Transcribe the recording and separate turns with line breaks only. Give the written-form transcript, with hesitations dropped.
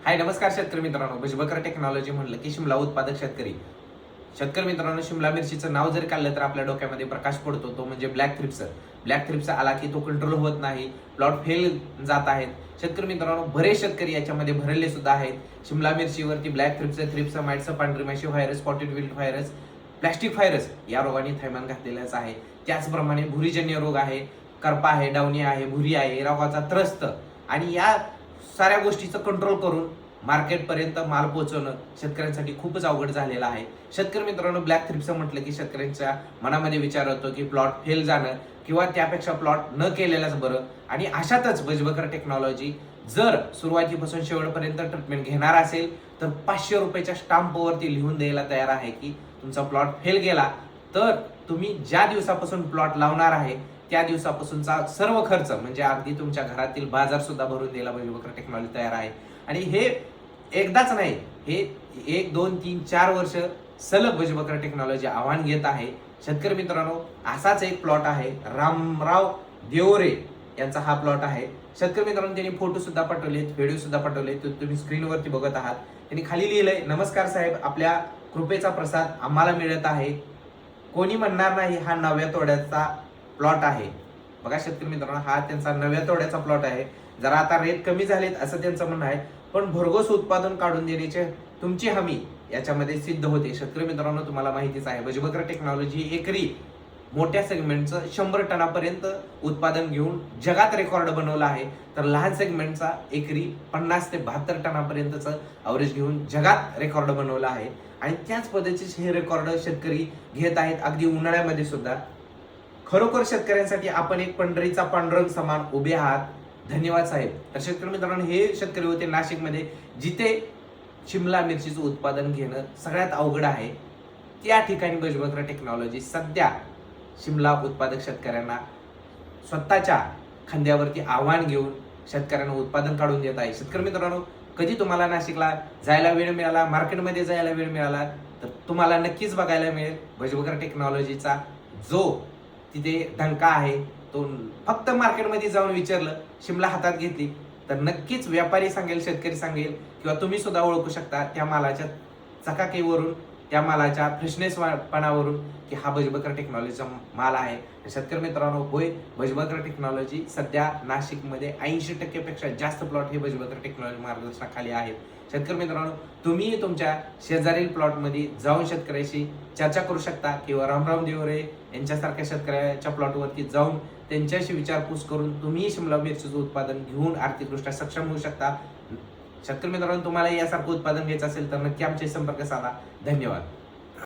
हाय नमस्कार शेतकरी मित्रांनो, भुजबळ टेक्नॉलॉजी म्हणलं की शिमला उत्पादक शेतकरी. शेतकरी मित्रांनो, शिमला मिरचीचं नाव जर काढलं तर आपल्या डोक्यामध्ये प्रकाश पडतो, तो म्हणजे ब्लॅक थ्रिप्स. ब्लॅक थ्रिप्स आला की तो कंट्रोल होत नाही, प्लॉट फेल जात आहेत. शेतकरी मित्रांनो, बरेच शेतकरी याच्यामध्ये भरलेले सुद्धा आहेत. शिमला मिरचीवरती ब्लॅक थ्रिप्स, माइट्स, पांढरी माशी virus, spotted wilt virus, plastic virus या रोगाने थैमान घातलेलाच आहे. त्याचप्रमाणे भुरीजन्य रोग आहे, करपा आहे, डावणी आहे, भुरी आहे, रोगाचा त्रस्त. आणि या साऱ्या गोष्टीचं कंट्रोल करून मार्केटपर्यंत माल पोहोचवणं शेतकऱ्यांसाठी खूपच अवघड झालेलं आहे. शेतकरी मित्रांनो, ब्लॅक थ्रिप्स म्हटलं की शेतकऱ्यांच्या मनामध्ये विचार होतो की प्लॉट फेल जाणं किंवा त्यापेक्षा प्लॉट न केलेलाच बरं. आणि अशातच भुजबळ टेक्नॉलॉजी जर सुरुवातीपासून शेवटपर्यंत ट्रीटमेंट घेणार असेल तर 500 रुपयाच्या स्टाम्पवरती लिहून द्यायला तयार आहे की तुमचा प्लॉट फेल गेला तर तुम्ही ज्या दिवसापासून प्लॉट लावणार आहे त्या दिवसापासूनचा सर्व खर्च म्हणजे अगदी तुमच्या घरातील बाजार सुद्धा भरून द्यायला भुजबळ टेक्नॉलॉजी तयार आहे. आणि हे एकदाच नाही, हे 1, 2, 3, 4 वर्ष सलग भुजबळ टेक्नॉलॉजी आव्हान घेत आहे. शेतकरी मित्रांनो, असाच एक प्लॉट आहे, रामराव देवरे यांचा हा प्लॉट आहे. शेतकरी मित्रांनो, त्यांनी फोटो सुद्धा पाठवलेत, व्हिडिओ सुद्धा पाठवले, तुम्ही स्क्रीनवरती बघत आहात. त्यांनी खाली लिहिलंय, नमस्कार साहेब, आपल्या कृपेचा प्रसाद आम्हाला मिळत आहे. कोणी म्हणणार नाही हा 9व्या तोड्याचा प्लॉट आहे. बघा शेतकरी मित्रांनो, हा त्यांचा 9व्या तोड्याचा प्लॉट आहे. जरा आता रेट कमी झालेत असं त्यांचं म्हणणं आहे, पण भरघोस उत्पादन काढून देण्याची तुमची हमी याच्यामध्ये सिद्ध होते. शेतकरी मित्रांनो, तुम्हाला माहितीच आहे, भुजबळ टेक्नॉलॉजी एकरी मोठ्या सेगमेंटचं 100 टनापर्यंत उत्पादन घेऊन जगात रेकॉर्ड बनवला आहे, तर लहान सेगमेंटचा एकरी 50 ते 72 टनापर्यंतचं अवरेज घेऊन जगात रेकॉर्ड बनवला आहे. आणि त्याच पद्धतीचे हे रेकॉर्ड शेतकरी घेत आहेत अगदी उन्हाळ्यामध्ये सुद्धा. खरोखर शेतकऱ्यांसाठी आपण एक पंढरीचा पांडुरंग समान उभे आहात. धन्यवाद साहेब. तर शेतकरी मित्रांनो, हे शेतकरी होते नाशिकमध्ये, जिथे शिमला मिरचीचं उत्पादन घेणं सगळ्यात अवघड आहे. त्या ठिकाणी भुजबळ टेक्नॉलॉजी सध्या शिमला उत्पादक शेतकऱ्यांना स्वतःच्या खांद्यावरती आव्हान घेऊन शेतकऱ्यांना उत्पादन काढून देत आहे. शेतकरी मित्रांनो, कधी तुम्हाला नाशिकला जायला वेळ मिळाला, मार्केटमध्ये जायला वेळ मिळाला तर तुम्हाला नक्कीच बघायला मिळेल भुजबळ टेक्नॉलॉजीचा जो तिथे डंका आहे. तो फक्त मार्केटमध्ये जाऊन विचारलं, शिमला हातात घेतली तर नक्कीच व्यापारी सांगेल, शेतकरी सांगेल किंवा तुम्ही सुद्धा ओळखू शकता त्या मालाच्या चकाकीवरून, त्या मालाच्या फ्रेशनेसपणावरून की हा भुजबळ टेक्नॉलॉजीचा माल आहे. शेतकरी मित्रांनो, होय, भुजबळ टेक्नॉलॉजी सध्या नाशिकमध्ये 80% पेक्षा जास्त प्लॉट हे भुजबळ टेक्नॉलॉजी मार्गदर्शनाखाली आहेत. शेतकरी मित्रांनो, तुम्ही तुमच्या शेजारील प्लॉटमध्ये जाऊन शेतकऱ्याशी चर्चा करू शकता किंवा रामराव देवरे यांच्यासारख्या शेतकऱ्याच्या प्लॉटवरती जाऊन त्यांच्याशी विचारपूस करून तुम्ही शिमला मिरचीचं उत्पादन घेऊन आर्थिकदृष्ट्या सक्षम होऊ शकता. शेतकरी मित्रांनो, तुम्हाला यासारखं उत्पादन घ्यायचं असेल तर नक्की आमचे संपर्क साधा. धन्यवाद.